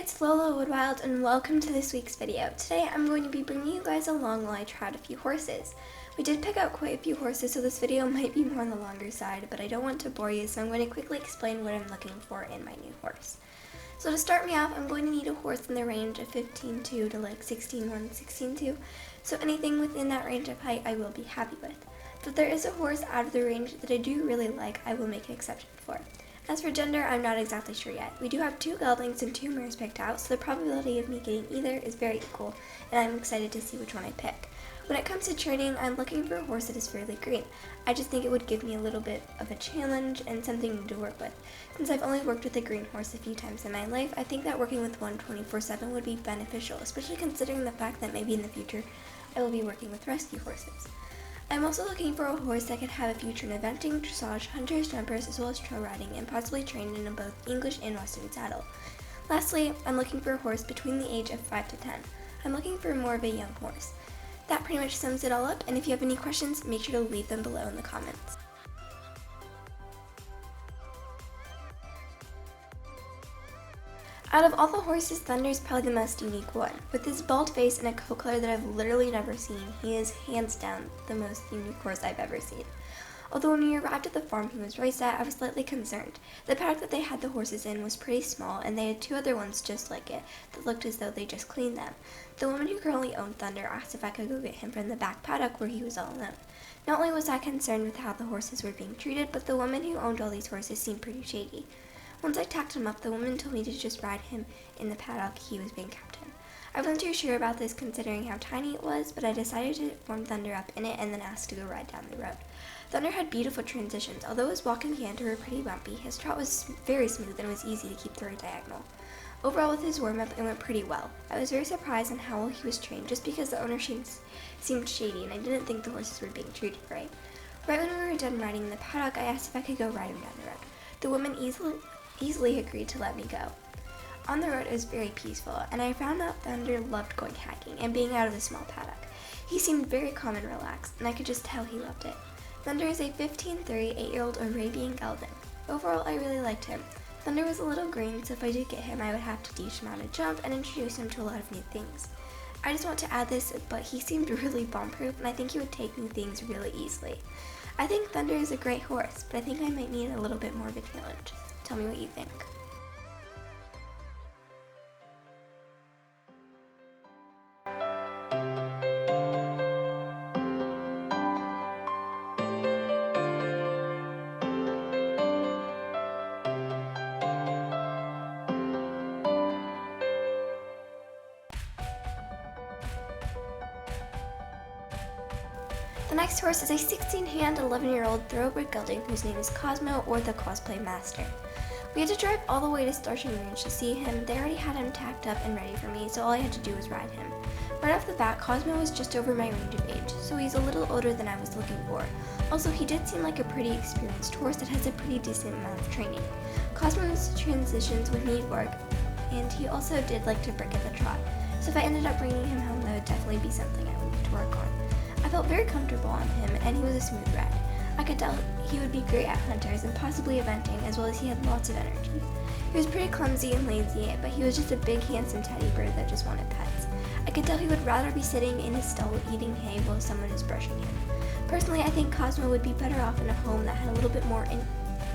it's Lola Woodwild and welcome to this week's video. Today I'm going to be bringing you guys along while I tried a few horses. We did pick out quite a few horses, so this video might be more on the longer side, but I don't want to bore you, so I'm going to quickly explain what I'm looking for in my new horse. So to start me off, I'm going to need a horse in the range of 15.2 to like 16.1, 16.2, so anything within that range of height I will be happy with. But if there is a horse out of the range that I do really like, I will make an exception for. As for gender, I'm not exactly sure yet. We do have 2 geldings and 2 mares picked out, so the probability of me getting either is very equal, and I'm excited to see which one I pick. When it comes to training, I'm looking for a horse that is fairly green. I just think it would give me a little bit of a challenge and something to work with. Since I've only worked with a green horse a few times in my life, I think that working with one 24/7 would be beneficial, especially considering the fact that maybe in the future I will be working with rescue horses. I'm also looking for a horse that could have a future in eventing, dressage, hunters, jumpers, as well as trail riding, and possibly trained in both English and Western saddle. Lastly, I'm looking for a horse between the age of 5 to 10. I'm looking for more of a young horse. That pretty much sums it all up, and if you have any questions, make sure to leave them below in the comments. Out of all the horses, Thunder is probably the most unique one. With his bald face and a coat color that I've literally never seen, he is hands down the most unique horse I've ever seen. Although when we arrived at the farm he was raised at, I was slightly concerned. The paddock that they had the horses in was pretty small, and they had 2 other ones just like it that looked as though they just cleaned them. The woman who currently owned Thunder asked if I could go get him from the back paddock where he was all alone. Not only was I concerned with how the horses were being treated, but the woman who owned all these horses seemed pretty shady. Once I tacked him up, the woman told me to just ride him in the paddock he was being kept in. I wasn't too sure about this considering how tiny it was, but I decided to warm Thunder up in it and then asked to go ride down the road. Thunder had beautiful transitions. Although his walk and canter were pretty bumpy, his trot was very smooth and was easy to keep the right diagonal. Overall, with his warm-up, it went pretty well. I was very surprised on how well he was trained just because the owner seemed shady and I didn't think the horses were being treated right. Right when we were done riding in the paddock, I asked if I could go ride him down the road. The woman easily agreed to let me go. On the road, it was very peaceful, and I found out Thunder loved going hiking and being out of the small paddock. He seemed very calm and relaxed, and I could just tell he loved it. Thunder is a 15.3 8-year-old Arabian gelding. Overall, I really liked him. Thunder was a little green, so if I did get him, I would have to teach him how to jump and introduce him to a lot of new things. I just want to add this, but he seemed really bomb-proof, and I think he would take new things really easily. I think Thunder is a great horse, but I think I might need a little bit more of a challenge. Tell me what you think. The next horse is a 16-hand, 11-year-old thoroughbred gelding whose name is Cosmo, or the Cosplay Master. We had to drive all the way to Starship Ranch to see him. They already had him tacked up and ready for me, so all I had to do was ride him. Right off the bat, Cosmo was just over my range of age, so he's a little older than I was looking for. Also, he did seem like a pretty experienced horse that has a pretty decent amount of training. Cosmo's transitions would need work, and he also did like to break at the trot, so if I ended up bringing him home, that would definitely be something I would need to work on. I felt very comfortable on him, and he was a smooth ride. I could tell he would be great at hunters and possibly eventing, as well as he had lots of energy. He was pretty clumsy and lazy, but he was just a big, handsome teddy bear that just wanted pets. I could tell he would rather be sitting in his stall eating hay while someone is brushing him. Personally, I think Cosmo would be better off in a home that had a little bit more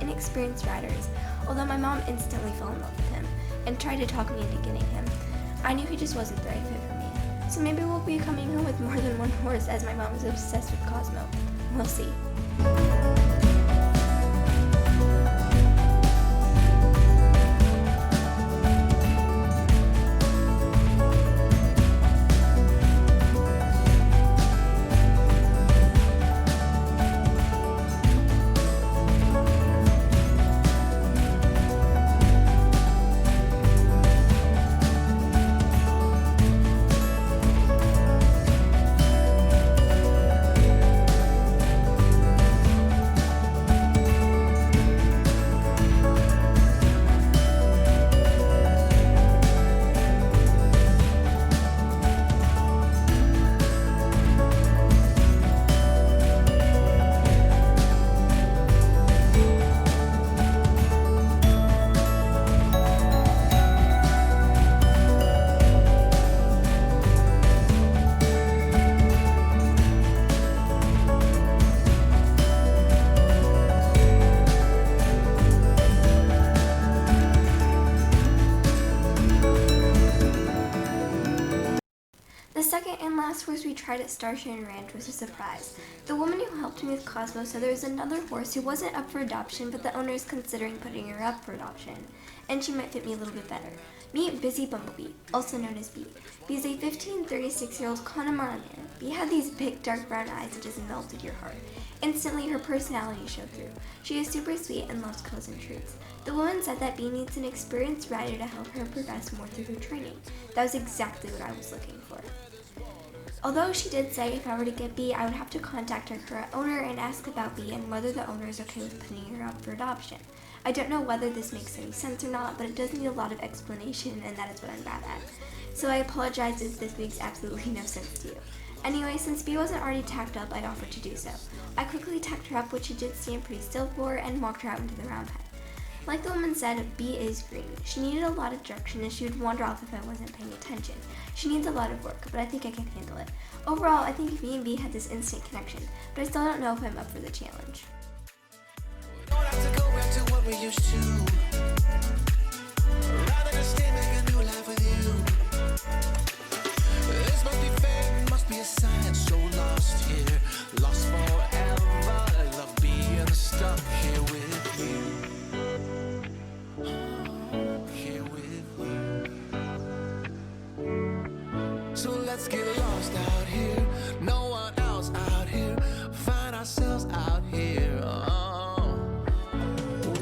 inexperienced riders, although my mom instantly fell in love with him and tried to talk me into getting him. I knew he just wasn't the right fit for me. So maybe we'll be coming home with more than one horse, as my mom is obsessed with Cosmo. We'll see. last horse we tried at Starshine Ranch was a surprise. The woman who helped me with Cosmo said there was another horse who wasn't up for adoption, but the owner is considering putting her up for adoption, and she might fit me a little bit better. Meet Busy Bumblebee, also known as Bee. Bee is a 36-year-old Connemara mare. Bee had these big dark brown eyes that just melted your heart. Instantly, her personality showed through. She is super sweet and loves cuddles and treats. The woman said that Bee needs an experienced rider to help her progress more through her training. That was exactly what I was looking for. Although she did say if I were to get Bee, I would have to contact her current owner and ask about Bee and whether the owner is okay with putting her up for adoption. I don't know whether this makes any sense or not, but it does need a lot of explanation, and that is what I'm bad at. So I apologize if this makes absolutely no sense to you. Anyway, since Bee wasn't already tacked up, I offered to do so. I quickly tacked her up, which she did stand pretty still for, and walked her out into the round pen. Like the woman said, Bee is green. She needed a lot of direction, and she would wander off if I wasn't paying attention. She needs a lot of work, but I think I can handle it. Overall, I think me and Bee had this instant connection, but I still don't know if I'm up for the challenge. Don't have to go back to what we used to. Rather than stay, make a new life with you. This must be fate, must be a sign. So lost here, lost forever. I love being stuck here with you. Here with you. So let's get lost out here. No one else out here. Find ourselves out here.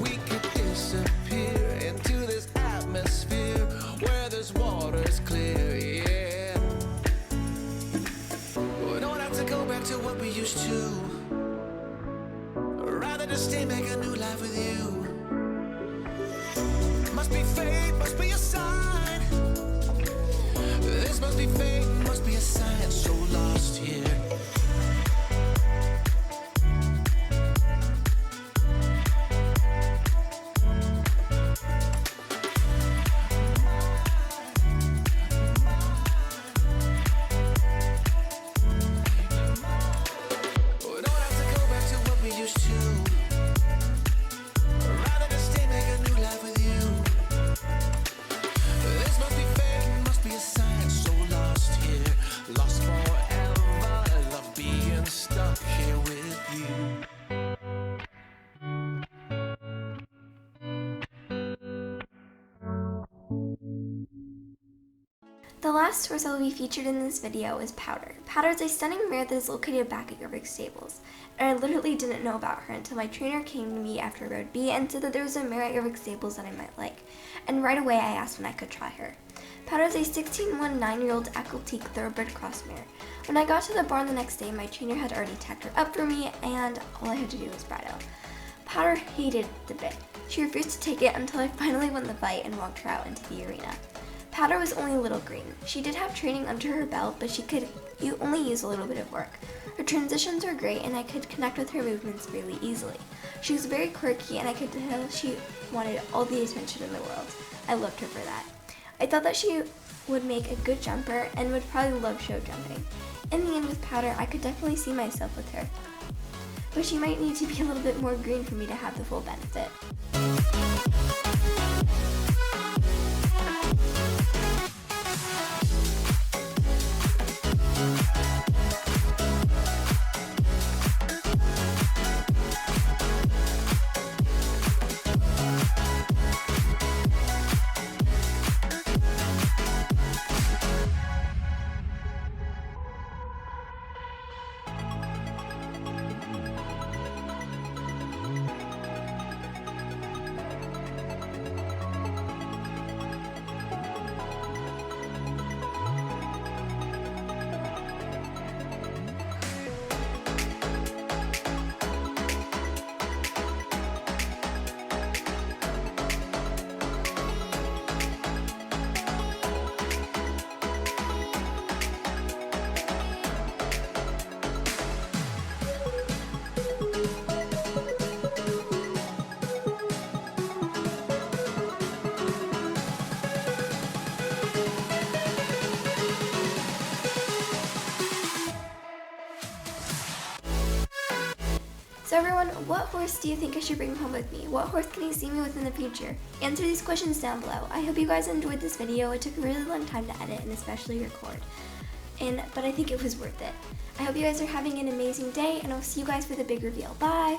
We could disappear into this atmosphere where this water's clear, yeah. We don't have to go back to what we used to. Rather than stay, make a new life with you. Must be fate, must be a sign. This must be fate, must be a sign. So lost here. The last horse that will be featured in this video is Powder. Powder is a stunning mare that is located back at Yorvik Stables, and I literally didn't know about her until my trainer came to me after Road B and said that there was a mare at Yorvik Stables that I might like, and right away I asked when I could try her. Powder is a 16-1 9-year-old Equaltique thoroughbred cross mare. When I got to the barn the next day, my trainer had already tacked her up for me, and all I had to do was bridle. Powder hated the bit. She refused to take it until I finally won the fight and walked her out into the arena. Powder was only a little green. She did have training under her belt, but she could only use a little bit of work. Her transitions were great, and I could connect with her movements really easily. She was very quirky, and I could tell she wanted all the attention in the world. I loved her for that. I thought that she would make a good jumper and would probably love show jumping. In the end, with Powder, I could definitely see myself with her. But she might need to be a little bit more green for me to have the full benefit. So everyone, what horse do you think I should bring home with me? What horse can you see me with in the future? Answer these questions down below. I hope you guys enjoyed this video. It took a really long time to edit and especially record. but I think it was worth it. I hope you guys are having an amazing day, and I'll see you guys for the big reveal. Bye!